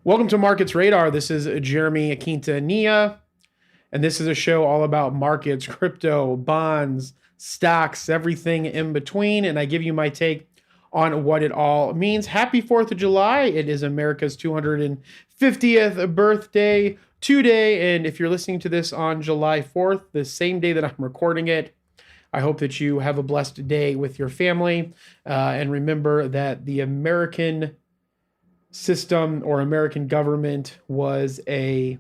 Welcome to Markets Radar. This is Jeremy Quintanilla, and this is a show all about markets, crypto, bonds, stocks, everything in between. And I give you my take on what it all means. Happy 4th of July. It is America's 250th birthday today. And if you're listening to this on July 4th, the same day that I'm recording it, I hope that you have a blessed day with your family. And remember that the American system or American government was an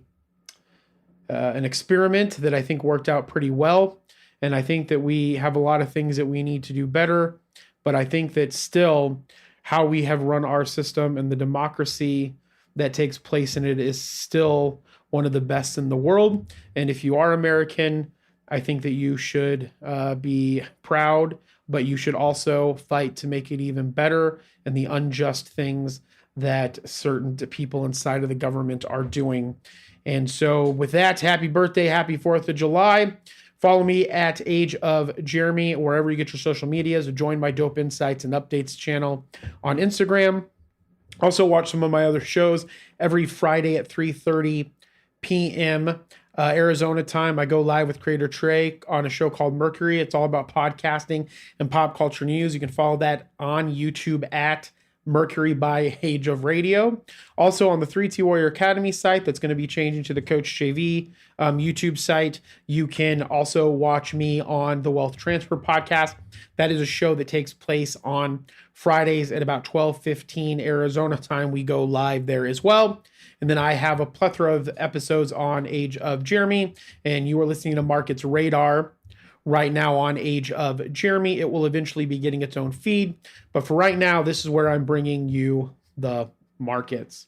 experiment that I think worked out pretty well. And I think that we have a lot of things that we need to do better. But I think that still how we have run our system and the democracy that takes place in it is still one of the best in the world. And if you are American, I think that you should be proud, but you should also fight to make it even better and the unjust things that certain people inside of the government are doing. And so with that, happy birthday, happy 4th of July. Follow me at Age of Jeremy, wherever you get your social medias. Join my Dope Insights and Updates channel on Instagram. Also watch some of my other shows every Friday at 3:30 p.m. Arizona time. I go live with Creator Trey on a show called Mercury. It's all about podcasting and pop culture news. You can follow that on YouTube at Mercury by Age of Radio. Also on the 3T Warrior Academy site, that's going to be changing to the Coach JV YouTube site. You can also watch me on the Wealth Transfer Podcast. That is a show that takes place on Fridays at about 12:15 Arizona time. We go live there as well. And then I have a plethora of episodes on Age of Jeremy, and you are listening to Markets Radar right now on Age of Jeremy. It will eventually be getting its own feed. But for right now, this is where I'm bringing you the markets.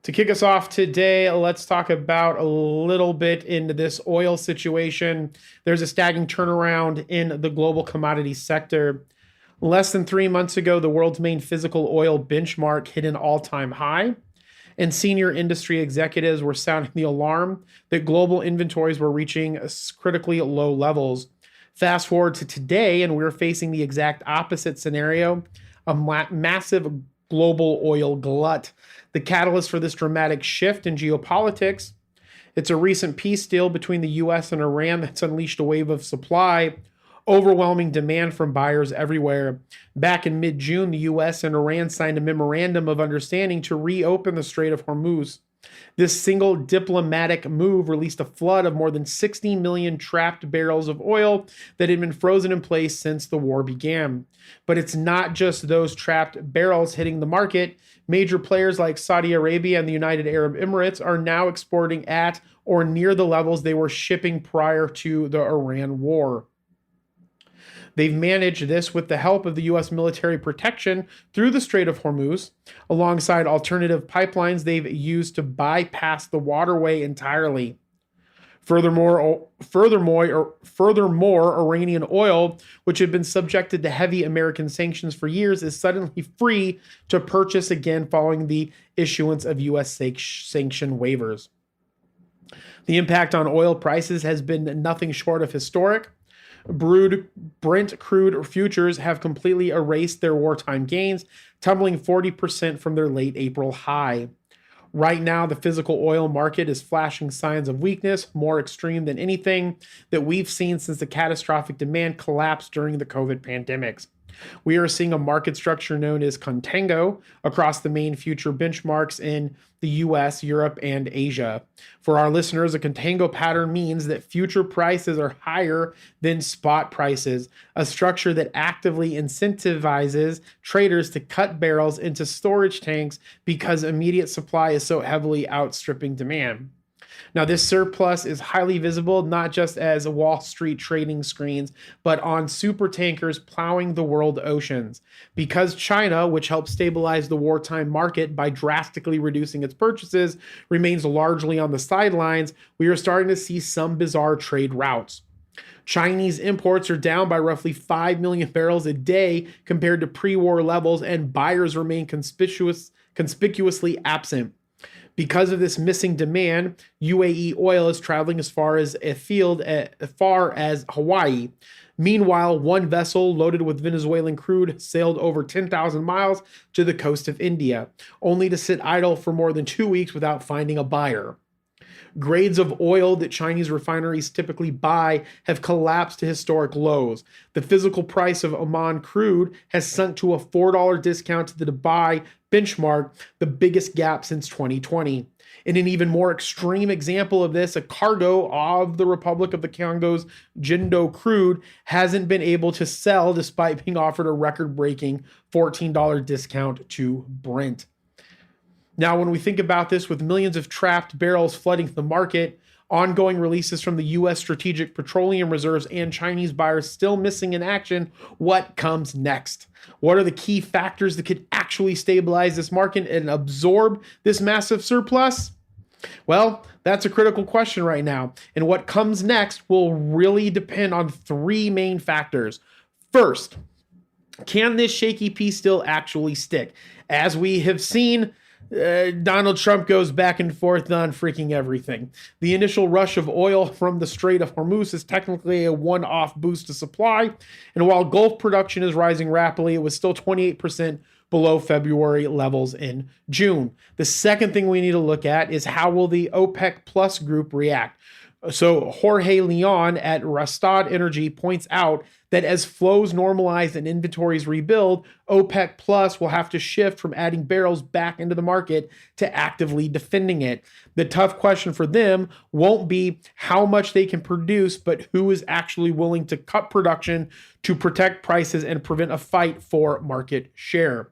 To kick us off today, let's talk about a little bit into this oil situation. There's a staggering turnaround in the global commodity sector. Less than 3 months ago, the world's main physical oil benchmark hit an all-time high, and senior industry executives were sounding the alarm that global inventories were reaching critically low levels. Fast forward to today, and we're facing the exact opposite scenario, a massive global oil glut. The catalyst for this dramatic shift in geopolitics, it's a recent peace deal between the U.S. and Iran that's unleashed a wave of supply, overwhelming demand from buyers everywhere. Back in mid-June, the U.S. and Iran signed a memorandum of understanding to reopen the Strait of Hormuz. This single diplomatic move released a flood of more than 60 million trapped barrels of oil that had been frozen in place since the war began. But it's not just those trapped barrels hitting the market. Major players like Saudi Arabia and the United Arab Emirates are now exporting at or near the levels they were shipping prior to the Iran war. They've managed this with the help of the U.S. military protection through the Strait of Hormuz, alongside alternative pipelines they've used to bypass the waterway entirely. Furthermore, Iranian oil, which had been subjected to heavy American sanctions for years, is suddenly free to purchase again following the issuance of U.S. sanction waivers. The impact on oil prices has been nothing short of historic. Brent crude futures have completely erased their wartime gains, tumbling 40% from their late April high. Right now, the physical oil market is flashing signs of weakness, more extreme than anything that we've seen since the catastrophic demand collapse during the COVID pandemics. We are seeing a market structure known as contango across the main future benchmarks in the US, Europe, and Asia. For our listeners, a contango pattern means that future prices are higher than spot prices, a structure that actively incentivizes traders to cut barrels into storage tanks because immediate supply is so heavily outstripping demand. Now, this surplus is highly visible, not just as Wall Street trading screens, but on super tankers plowing the world oceans. Because China, which helped stabilize the wartime market by drastically reducing its purchases, remains largely on the sidelines, we are starting to see some bizarre trade routes. Chinese imports are down by roughly 5 million barrels a day compared to pre-war levels, and buyers remain conspicuously absent. Because of this missing demand, UAE oil is traveling as far as Hawaii. Meanwhile, one vessel loaded with Venezuelan crude sailed over 10,000 miles to the coast of India, only to sit idle for more than 2 weeks without finding a buyer. Grades of oil that Chinese refineries typically buy have collapsed to historic lows. The physical price of Oman crude has sunk to a $4 discount to the Dubai benchmark, the biggest gap since 2020. In an even more extreme example of this, a cargo of the Republic of the Congo's Jindo crude hasn't been able to sell despite being offered a record-breaking $14 discount to Brent. Now, when we think about this, with millions of trapped barrels flooding the market, ongoing releases from the U.S. Strategic Petroleum Reserves, and Chinese buyers still missing in action, what comes next? What are the key factors that could actually stabilize this market and absorb this massive surplus? Well, that's a critical question right now. And what comes next will really depend on three main factors. First, can this shaky piece still actually stick? As we have seen, Donald Trump goes back and forth on freaking everything. The initial rush of oil from the Strait of Hormuz is technically a one-off boost to supply. And while Gulf production is rising rapidly, it was still 28% below February levels in June. The second thing we need to look at is how will the OPEC Plus group react? So Jorge Leon at Rastad Energy points out that as flows normalize and inventories rebuild, OPEC Plus will have to shift from adding barrels back into the market to actively defending it. The tough question for them won't be how much they can produce, but who is actually willing to cut production to protect prices and prevent a fight for market share.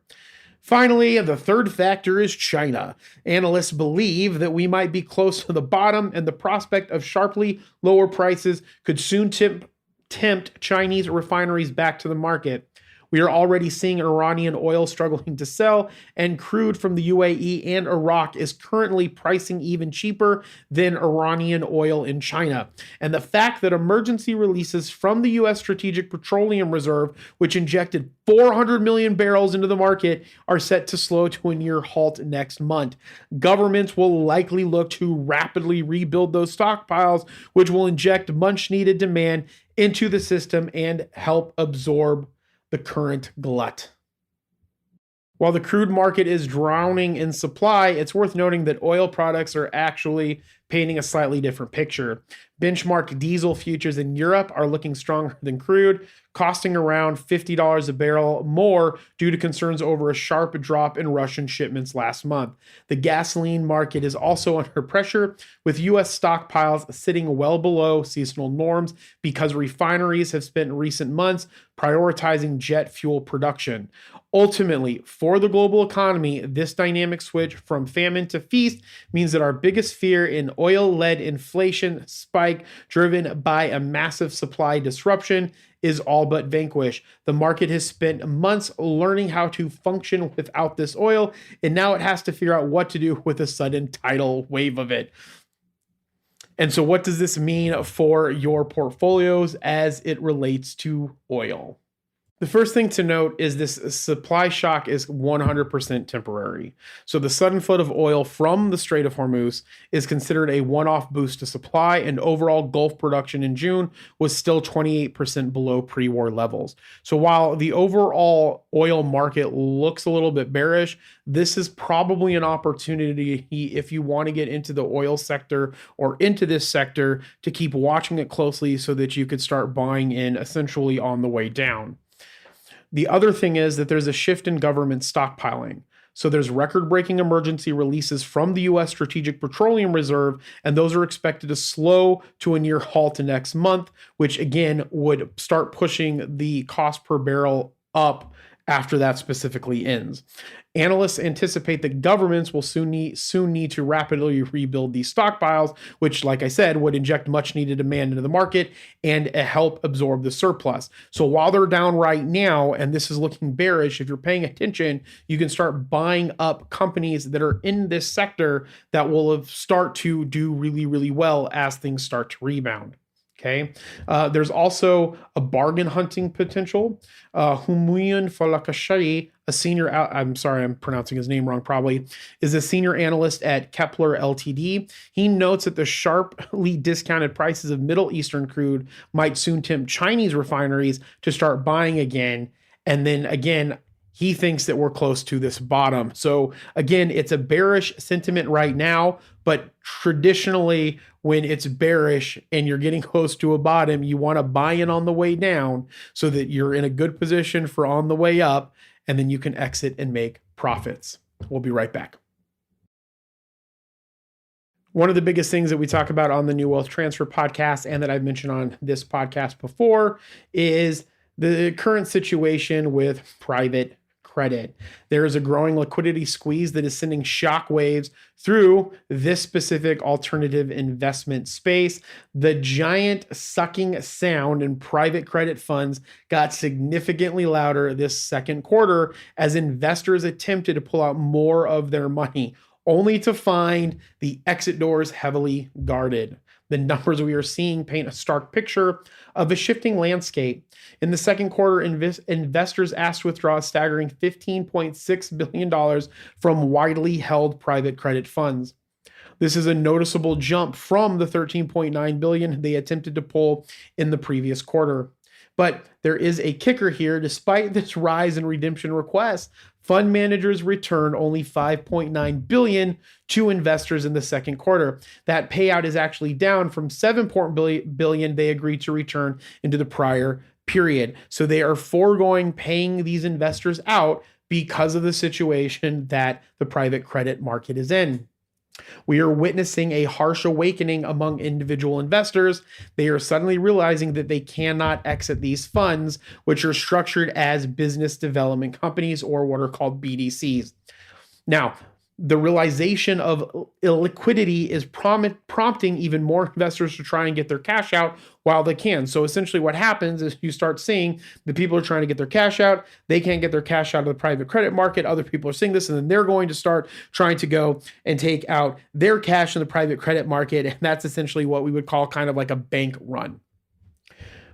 Finally, the third factor is China. Analysts believe that we might be close to the bottom, and the prospect of sharply lower prices could soon tempt Chinese refineries back to the market. We are already seeing Iranian oil struggling to sell, and crude from the UAE and Iraq is currently pricing even cheaper than Iranian oil in China. And the fact that emergency releases from the U.S. Strategic Petroleum Reserve, which injected 400 million barrels into the market, are set to slow to a near halt next month. Governments will likely look to rapidly rebuild those stockpiles, which will inject much needed demand into the system and help absorb the current glut. While the crude market is drowning in supply, it's worth noting that oil products are actually painting a slightly different picture. Benchmark diesel futures in Europe are looking stronger than crude, costing around $50 a barrel more due to concerns over a sharp drop in Russian shipments last month. The gasoline market is also under pressure, with U.S. stockpiles sitting well below seasonal norms because refineries have spent recent months prioritizing jet fuel production. Ultimately, for the global economy, this dynamic switch from famine to feast means that our biggest fear in oil-led inflation spike driven by a massive supply disruption is all but vanquished. The market has spent months learning how to function without this oil, and now it has to figure out what to do with a sudden tidal wave of it. And so what does this mean for your portfolios as it relates to oil? The first thing to note is this supply shock is 100% temporary. So the sudden flood of oil from the Strait of Hormuz is considered a one-off boost to supply, and overall Gulf production in June was still 28% below pre-war levels. So while the overall oil market looks a little bit bearish, this is probably an opportunity if you want to get into the oil sector or into this sector to keep watching it closely so that you could start buying in essentially on the way down. The other thing is that there's a shift in government stockpiling. So there's record-breaking emergency releases from the U.S. Strategic Petroleum Reserve, and those are expected to slow to a near halt next month, which again would start pushing the cost per barrel up after that specifically ends. Analysts anticipate that governments will soon need to rapidly rebuild these stockpiles, which, like I said, would inject much needed demand into the market and help absorb the surplus. So while they're down right now, and this is looking bearish, if you're paying attention, you can start buying up companies that are in this sector that will start to do really, really well as things start to rebound. Okay. There's also a bargain hunting potential. Humayun Falakashari, I'm sorry, I'm pronouncing his name wrong probably, is a senior analyst at Kepler Ltd. He notes that the sharply discounted prices of Middle Eastern crude might soon tempt Chinese refineries to start buying again. And then again, he thinks that we're close to this bottom. So again, it's a bearish sentiment right now, but traditionally when it's bearish and you're getting close to a bottom, you want to buy in on the way down so that you're in a good position for on the way up, and then you can exit and make profits. We'll be right back. One of the biggest things that we talk about on the New Wealth Transfer podcast and that I've mentioned on this podcast before is the current situation with private credit. There is a growing liquidity squeeze that is sending shockwaves through this specific alternative investment space. The giant sucking sound in private credit funds got significantly louder this second quarter as investors attempted to pull out more of their money, only to find the exit doors heavily guarded. The numbers we are seeing paint a stark picture of a shifting landscape. In the second quarter, investors asked to withdraw a staggering $15.6 billion from widely held private credit funds. This is a noticeable jump from the $13.9 billion they attempted to pull in the previous quarter. But there is a kicker here. Despite this rise in redemption requests, fund managers returned only $5.9 billion to investors in the second quarter. That payout is actually down from $7 billion they agreed to return into the prior period. So they are foregoing paying these investors out because of the situation that the private credit market is in. We are witnessing a harsh awakening among individual investors. They are suddenly realizing that they cannot exit these funds, which are structured as business development companies or what are called BDCs. Now, the realization of illiquidity is prompting even more investors to try and get their cash out while they can. So essentially what happens is you start seeing the people are trying to get their cash out. They can't get their cash out of the private credit market. Other people are seeing this, and then they're going to start trying to go and take out their cash in the private credit market. And that's essentially what we would call kind of like a bank run.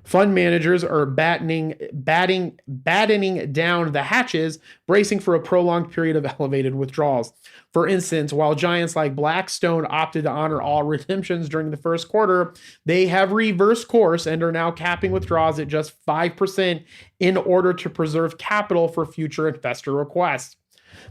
Fund managers are battening down the hatches, bracing for a prolonged period of elevated withdrawals. For instance, while giants like Blackstone opted to honor all redemptions during the first quarter, they have reversed course and are now capping withdrawals at just 5% in order to preserve capital for future investor requests.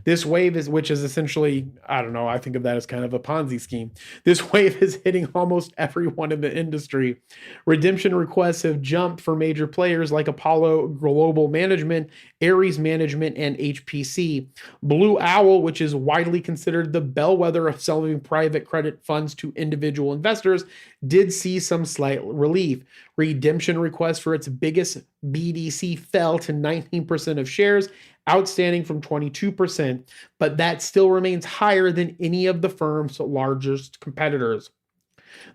This wave which is essentially, I don't know, I think of that as kind of a Ponzi scheme. This wave is hitting almost everyone in the industry. Redemption requests have jumped for major players like Apollo Global Management, Ares Management, and HPC. Blue Owl, which is widely considered the bellwether of selling private credit funds to individual investors, did see some slight relief. Redemption requests for its biggest BDC fell to 19% of shares, outstanding from 22%, but that still remains higher than any of the firm's largest competitors.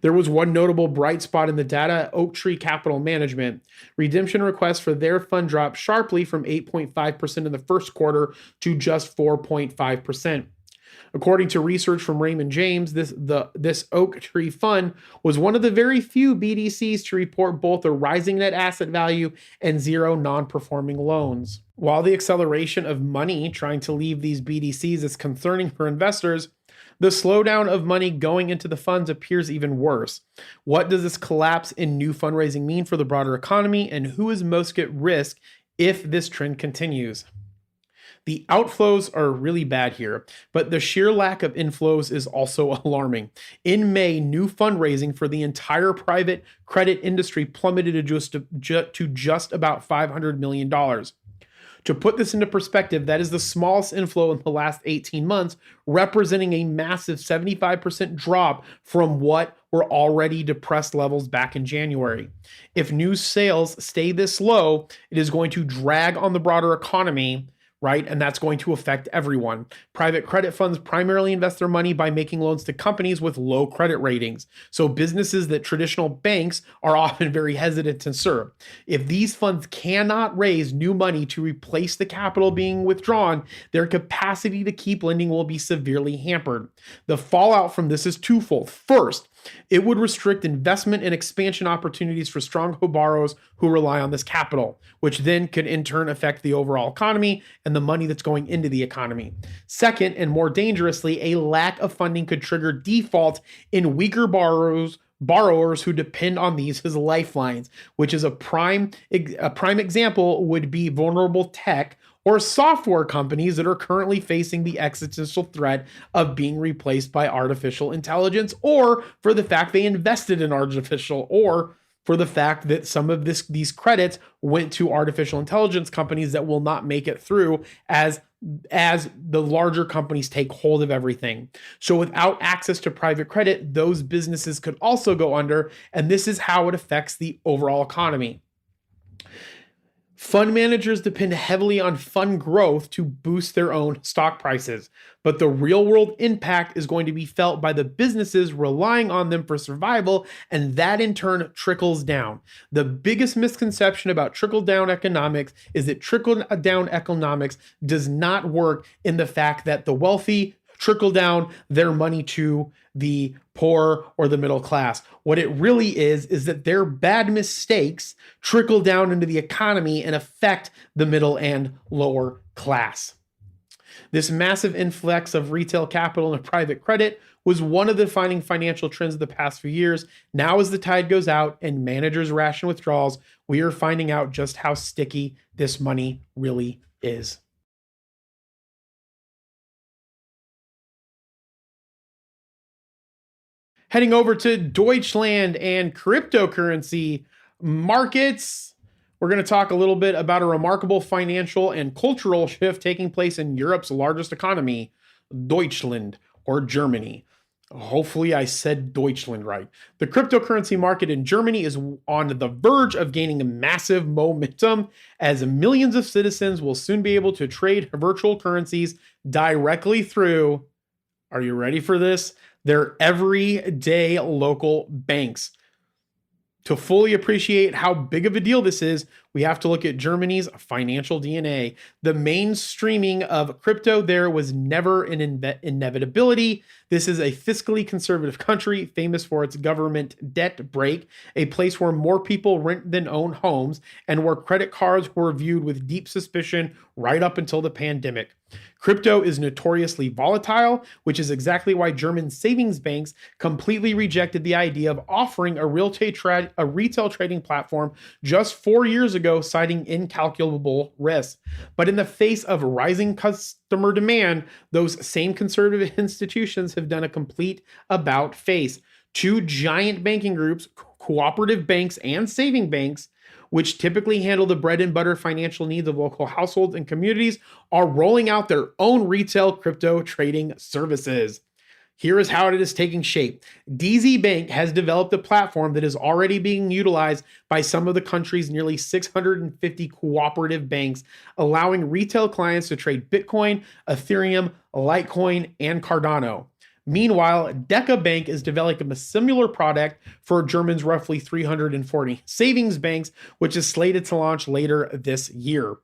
There was one notable bright spot in the data: Oaktree Capital Management. Redemption requests for their fund dropped sharply from 8.5% in the first quarter to just 4.5%. According to research from Raymond James, this Oaktree fund was one of the very few BDCs to report both a rising net asset value and zero non-performing loans. While the acceleration of money trying to leave these BDCs is concerning for investors, the slowdown of money going into the funds appears even worse. What does this collapse in new fundraising mean for the broader economy, and who is most at risk if this trend continues? The outflows are really bad here, but the sheer lack of inflows is also alarming. In May, new fundraising for the entire private credit industry plummeted to just about $500 million. To put this into perspective, that is the smallest inflow in the last 18 months, representing a massive 75% drop from what were already depressed levels back in January. If new sales stay this low, it is going to drag on the broader economy, right? And that's going to affect everyone. Private credit funds primarily invest their money by making loans to companies with low credit ratings. So businesses that traditional banks are often very hesitant to serve. If these funds cannot raise new money to replace the capital being withdrawn, their capacity to keep lending will be severely hampered. The fallout from this is twofold. First, It would restrict investment and expansion opportunities for stronghold borrowers who rely on this capital, which then could in turn affect the overall economy and the money that's going into the economy. Second, and more dangerously, a lack of funding could trigger default in weaker borrowers who depend on these as lifelines, which is a prime example would be vulnerable tech or software companies that are currently facing the existential threat of being replaced by artificial intelligence, or for the fact they invested in artificial, or for the fact that some of these credits went to artificial intelligence companies that will not make it through as the larger companies take hold of everything. So without access to private credit, those businesses could also go under, and this is how it affects the overall economy. Fund managers depend heavily on fund growth to boost their own stock prices, but the real world impact is going to be felt by the businesses relying on them for survival, and that in turn trickles down. The biggest misconception about trickle down economics is that trickle down economics does not work in the fact that the wealthy trickle down their money to the poor or the middle class. What it really is that their bad mistakes trickle down into the economy and affect the middle and lower class. This massive influx of retail capital and private credit was one of the defining financial trends of the past few years. Now, as the tide goes out and managers ration withdrawals, we are finding out just how sticky this money really is. Heading over to Deutschland and cryptocurrency markets, we're going to talk a little bit about a remarkable financial and cultural shift taking place in Europe's largest economy, Deutschland, or Germany. Hopefully I said Deutschland right. The cryptocurrency market in Germany is on the verge of gaining massive momentum, as millions of citizens will soon be able to trade virtual currencies directly through, are you ready for this? Their everyday local banks. To fully appreciate how big of a deal this is, we have to look at Germany's financial DNA. The mainstreaming of crypto there was never an inevitability. This is a fiscally conservative country famous for its government debt break, a place where more people rent than own homes, and where credit cards were viewed with deep suspicion right up until the pandemic. Crypto is notoriously volatile, which is exactly why German savings banks completely rejected the idea of offering a retail trading platform just 4 years ago, citing incalculable risks. But in the face of rising customer demand, those same conservative institutions have done a complete about face. Two giant banking groups, cooperative banks and saving banks, which typically handle the bread and butter financial needs of local households and communities, are rolling out their own retail crypto trading services. Here is how it is taking shape. DZ Bank has developed a platform that is already being utilized by some of the country's nearly 650 cooperative banks, allowing retail clients to trade Bitcoin, Ethereum, Litecoin, and Cardano. Meanwhile, Deca Bank is developing a similar product for Germany's roughly 340 savings banks, which is slated to launch later this year.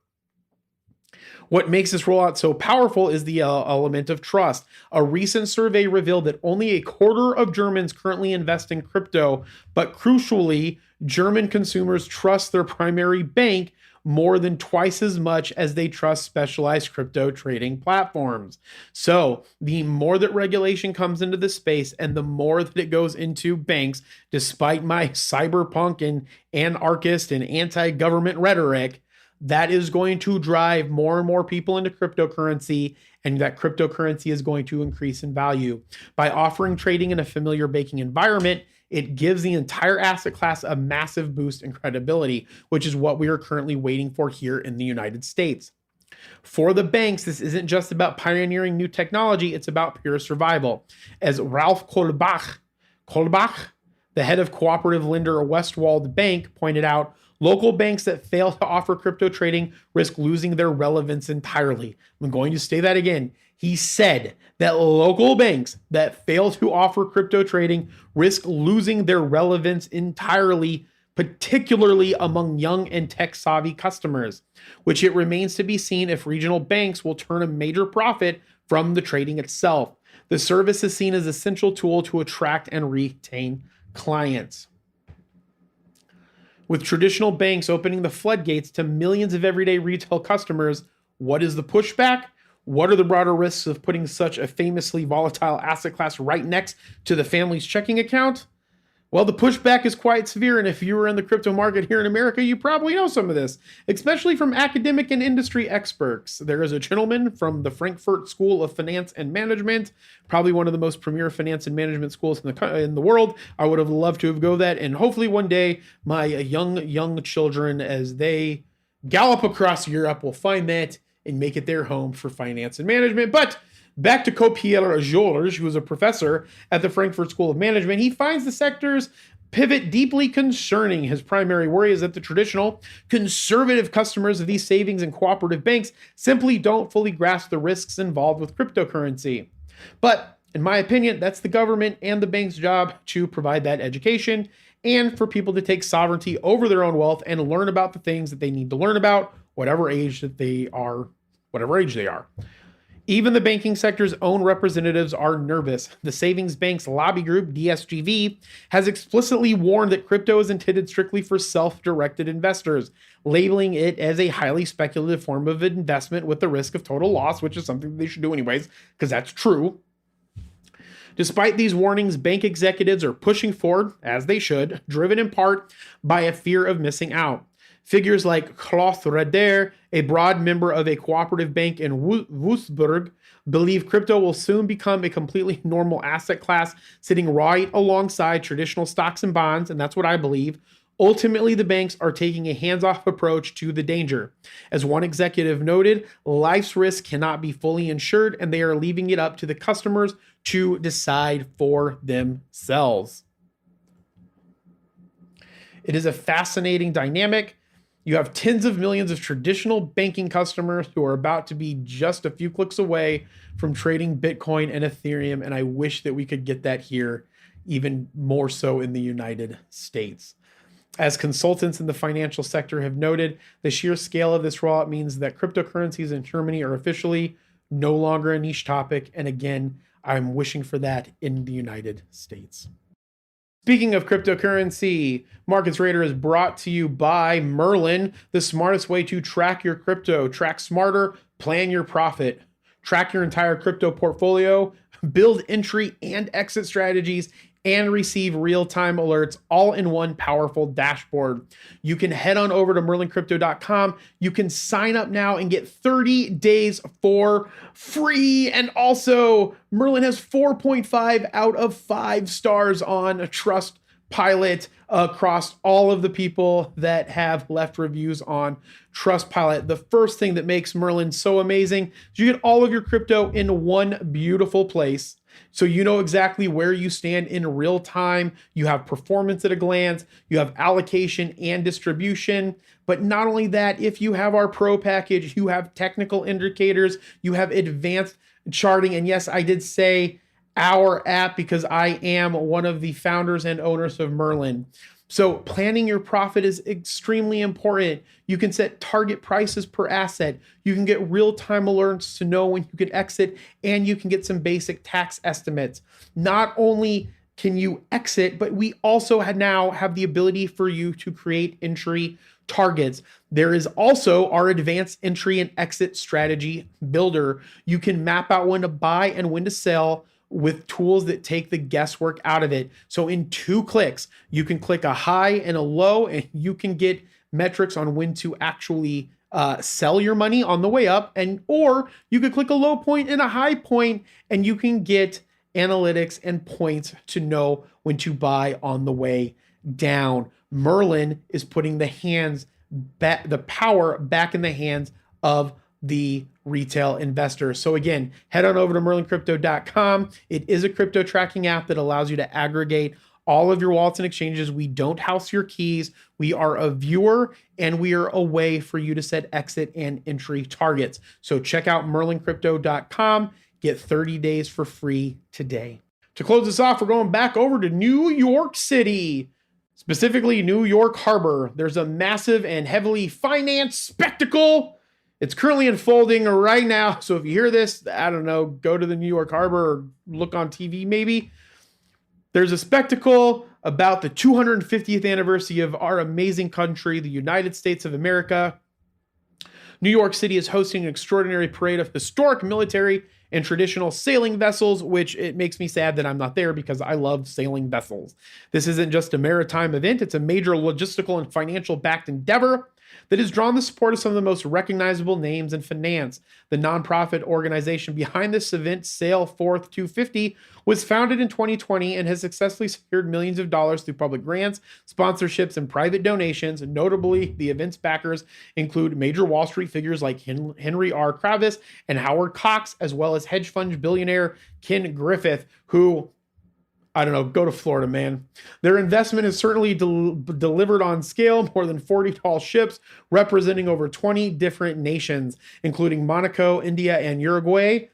What makes this rollout so powerful is the element of trust. A recent survey revealed that only a quarter of Germans currently invest in crypto, but crucially, German consumers trust their primary bank more than twice as much as they trust specialized crypto trading platforms. So the more that regulation comes into the space and the more that it goes into banks, despite my cyberpunk and anarchist and anti-government rhetoric, that is going to drive more and more people into cryptocurrency, and that cryptocurrency is going to increase in value. By offering trading in a familiar banking environment, it gives the entire asset class a massive boost in credibility, which is what we are currently waiting for here in the United States. For the banks, this isn't just about pioneering new technology, it's about pure survival. As Ralph Kolbach, the head of cooperative lender Westwald Bank, pointed out, local banks that fail to offer crypto trading risk losing their relevance entirely. I'm going to say that again. He said that local banks that fail to offer crypto trading risk losing their relevance entirely, particularly among young and tech-savvy customers, which it remains to be seen if regional banks will turn a major profit from the trading itself. The service is seen as an essential tool to attract and retain clients. With traditional banks opening the floodgates to millions of everyday retail customers, what is the pushback? What are the broader risks of putting such a famously volatile asset class right next to the family's checking account? Well, the pushback is quite severe, and if you were in the crypto market here in America, you probably know some of this, especially from academic and industry experts. There is a gentleman from the Frankfurt School of Finance and Management, probably one of the most premier finance and management schools in the world. I would have loved to have go that, and hopefully one day my young children, as they gallop across Europe, will find that and make it their home for finance and management. But back to Pierre Georges, who was a professor at the Frankfurt School of Management. He finds the sector's pivot deeply concerning. His primary worry is that the traditional conservative customers of these savings and cooperative banks simply don't fully grasp the risks involved with cryptocurrency. But in my opinion, that's the government and the bank's job to provide that education and for people to take sovereignty over their own wealth and learn about the things that they need to learn about, whatever age they are. Even the banking sector's own representatives are nervous. The savings bank's lobby group, DSGV, has explicitly warned that crypto is intended strictly for self-directed investors, labeling it as a highly speculative form of investment with the risk of total loss, which is something they should do anyways, because that's true. Despite these warnings, bank executives are pushing forward, as they should, driven in part by a fear of missing out. Figures like Klaus Reder, a broad member of a cooperative bank in Würzburg, believe crypto will soon become a completely normal asset class, sitting right alongside traditional stocks and bonds, and that's what I believe. Ultimately, the banks are taking a hands-off approach to the danger. As one executive noted, life's risk cannot be fully insured, and they are leaving it up to the customers to decide for themselves. It is a fascinating dynamic. You have tens of millions of traditional banking customers who are about to be just a few clicks away from trading Bitcoin and Ethereum, and I wish that we could get that here, even more so in the United States. As consultants in the financial sector have noted, the sheer scale of this rollout means that cryptocurrencies in Germany are officially no longer a niche topic, and again, I'm wishing for that in the United States. Speaking of cryptocurrency, Markets Radar is brought to you by Merlin, the smartest way to track your crypto. Track smarter, plan your profit, track your entire crypto portfolio, build entry and exit strategies, and receive real-time alerts all in one powerful dashboard. You can head on over to merlincrypto.com. You can sign up now and get 30 days for free. And also, Merlin has 4.5 out of 5 stars on Trustpilot across all of the people that have left reviews on Trustpilot. The first thing that makes Merlin so amazing is you get all of your crypto in one beautiful place. So you know exactly where you stand in real time. You have performance at a glance. You have allocation and distribution. But not only that, if you have our pro package, you have technical indicators, you have advanced charting. And yes, I did say our app because I am one of the founders and owners of Merlin. So planning your profit is extremely important. You can set target prices per asset. You can get real-time alerts to know when you can exit, and you can get some basic tax estimates. Not only can you exit, but we also now have the ability for you to create entry targets. There is also our advanced entry and exit strategy builder. You can map out when to buy and when to sell with tools that take the guesswork out of it. So in 2 clicks, you can click a high and a low, and you can get metrics on when to actually sell your money on the way up, or you could click a low point and a high point, and you can get analytics and points to know when to buy on the way down. Merlin is putting the power back in the hands of the retail investor. So again, head on over to merlincrypto.com. It is a crypto tracking app that allows you to aggregate all of your wallets and exchanges. We don't house your keys. We are a viewer, and we are a way for you to set exit and entry targets. So check out merlincrypto.com. Get 30 days for free today. To close this off, we're going back over to New York City, specifically New York Harbor. There's a massive and heavily financed spectacle It's currently unfolding right now. So if you hear this, I don't know, go to the New York Harbor or look on TV maybe. There's a spectacle about the 250th anniversary of our amazing country, the United States of America. New York City is hosting an extraordinary parade of historic military and traditional sailing vessels, which it makes me sad that I'm not there because I love sailing vessels. This isn't just a maritime event, it's a major logistical and financial backed endeavor that has drawn the support of some of the most recognizable names in finance. The nonprofit organization behind this event, Sail Forth 250, was founded in 2020 and has successfully secured millions of dollars through public grants, sponsorships, and private donations. And notably, the event's backers include major Wall Street figures like Henry R. Kravis and Howard Cox, as well as hedge fund billionaire Ken Griffith, who, I don't know, go to Florida, man. Their investment has certainly delivered on scale. More than 40 tall ships representing over 20 different nations, including Monaco, India, and Uruguay,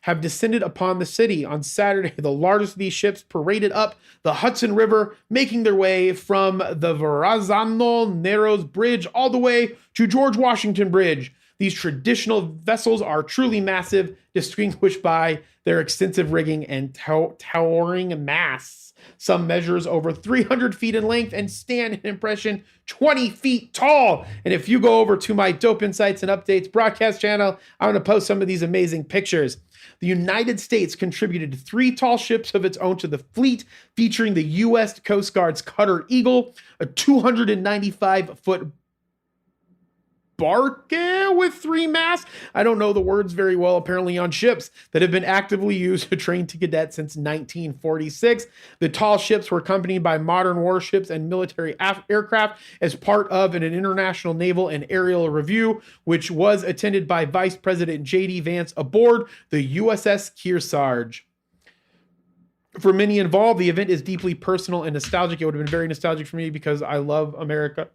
have descended upon the city. On Saturday, the largest of these ships paraded up the Hudson River, making their way from the Verrazano Narrows Bridge all the way to George Washington Bridge. These traditional vessels are truly massive, distinguished by their extensive rigging and towering masts. Some measures over 300 feet in length and stand an impression 20 feet tall. And if you go over to my Dope Insights and Updates broadcast channel, I'm going to post some of these amazing pictures. The United States contributed 3 tall ships of its own to the fleet, featuring the U.S. Coast Guard's Cutter Eagle, a 295-foot barque with 3 masts. I don't know the words very well, apparently, on ships that have been actively used to train to cadets since 1946. The tall ships were accompanied by modern warships and military aircraft as part of an international naval and aerial review, which was attended by Vice President J.D. Vance aboard the USS Kearsarge. For many involved, the event is deeply personal and nostalgic. It would have been very nostalgic for me because I love America.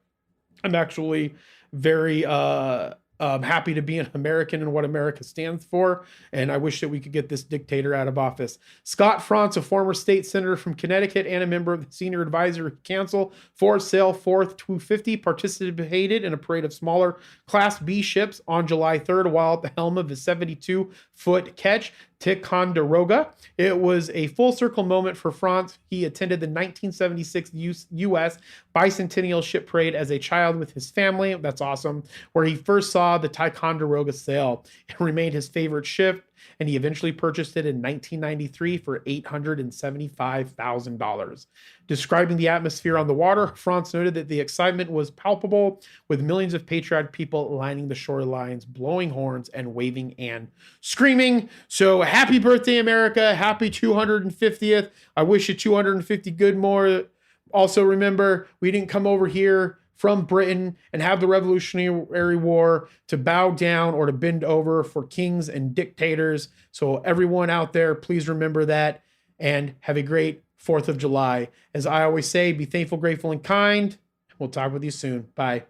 I'm actually very happy to be an American and what America stands for, and I wish that we could get this dictator out of office. Scott Frantz, a former state senator from Connecticut and a member of the Senior Advisory Council for Sail Forth 250, participated in a parade of smaller Class B ships on July 3rd while at the helm of the 72-foot ketch Ticonderoga. It was a full circle moment for Frantz. He attended the 1976 U.S. Bicentennial Ship Parade as a child with his family. That's awesome. Where he first saw the Ticonderoga sail. It remained his favorite ship, and he eventually purchased it in 1993 for $875,000. Describing the atmosphere on the water, Frantz noted that the excitement was palpable, with millions of patriotic people lining the shorelines, blowing horns and waving and screaming. So happy birthday, America. Happy 250th. I wish you 250 good more. Also remember, we didn't come over here from Britain and have the Revolutionary War to bow down or to bend over for kings and dictators. So everyone out there, please remember that and have a great 4th of July. As I always say, be thankful, grateful, and kind. We'll talk with you soon. Bye.